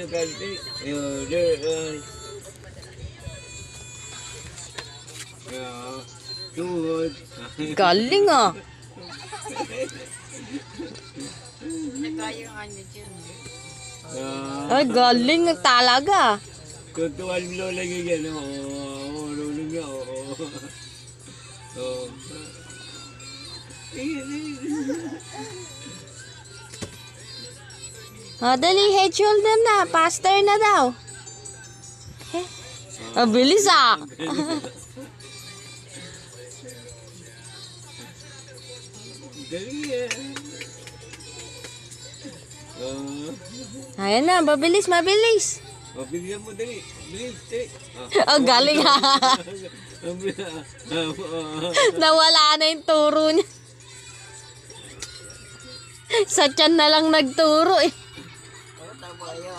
ganti. Tuhod. Galing ah. Ay, galing talaga. Tutuan mo lang yan. Oo, nulog nga. Oo. Dali, head shoulder na. Faster na daw. Bilis ah. Dali yan. Ayan na, mabilis, mabilis. Bigyan mo dali. Bilis, dali. Galing ha. Nawala na yung turo niya. Sa tiyan na lang nagturo eh.